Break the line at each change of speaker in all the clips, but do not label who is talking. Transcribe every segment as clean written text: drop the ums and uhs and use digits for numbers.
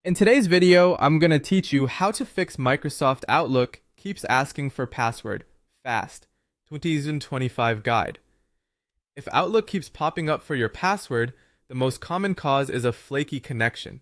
In today's video, I'm going to teach you how to fix Microsoft Outlook keeps asking for password fast 2025 guide. If Outlook keeps popping up for your password, the most common cause is a flaky connection.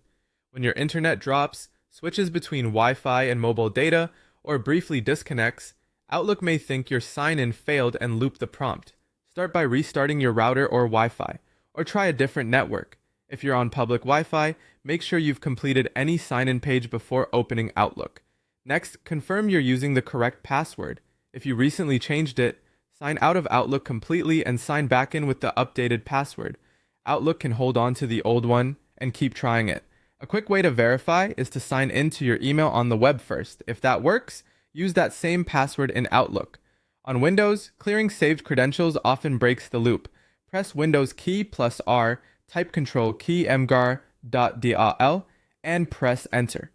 When your internet drops, switches between Wi-Fi and mobile data, or briefly disconnects, Outlook may think your sign-in failed and loop the prompt. Start by restarting your router or Wi-Fi, or try a different network. If you're on public Wi-Fi, make sure you've completed any sign-in page before opening Outlook. Next, confirm you're using the correct password. If you recently changed it, sign out of Outlook completely and sign back in with the updated password. Outlook can hold on to the old one and keep trying it. A quick way to verify is to sign into your email on the web first. If that works, use that same password in Outlook. On Windows, clearing saved credentials often breaks the loop. Press Windows key plus R, type Control key mgar.dal, and press Enter.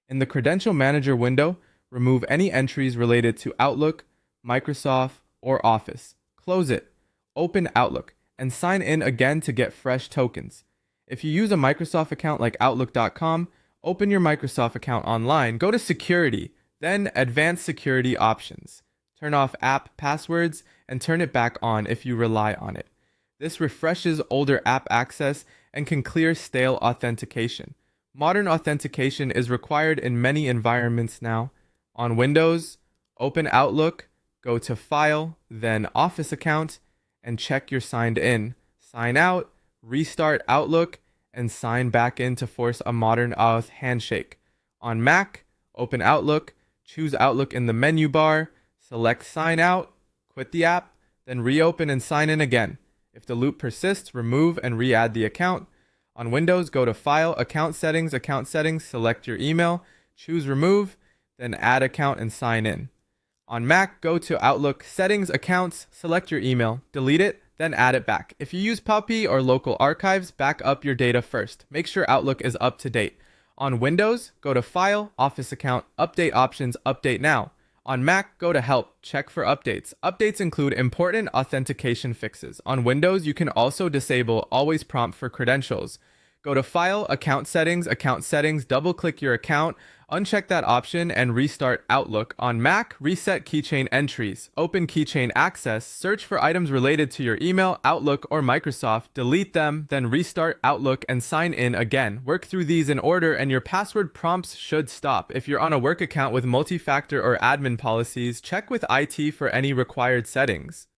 In the Credential Manager window, remove any entries related to Outlook, Microsoft, or Office. Close it, open Outlook, and sign in again to get fresh tokens. If you use a Microsoft account like Outlook.com, open your Microsoft account online, go to Security, then Advanced Security Options. Turn off app passwords and turn it back on if you rely on it. This refreshes older app access and can clear stale authentication. Modern authentication is required in many environments now. On Windows, open Outlook, go to File, then Office Account, and check you're signed in. Sign out, restart Outlook, and sign back in to force a modern auth handshake. On Mac, open Outlook, choose Outlook in the menu bar, select Sign Out, quit the app, then reopen and sign in again. If the loop persists, remove and re-add the account. On Windows, go to File, Account Settings, select your email, choose Remove, then Add Account and sign in. On Mac, go to Outlook, Settings, Accounts, select your email, delete it, then add it back. If you use Puppy or local archives, back up your data first. Make sure Outlook is up to date. On Windows, go to File, Office Account, Update Options, Update Now. On Mac, go to Help, check for updates. Updates include important authentication fixes. On Windows, you can also disable Always Prompt for credentials. Go to File, Account Settings, double-click your account, uncheck that option, and restart Outlook. On Mac, reset keychain entries. Open Keychain Access, search for items related to your email, Outlook, or Microsoft, delete them, then restart Outlook and sign in again. Work through these in order and your password prompts should stop. If you're on a work account with multi-factor or admin policies, check with IT for any required settings.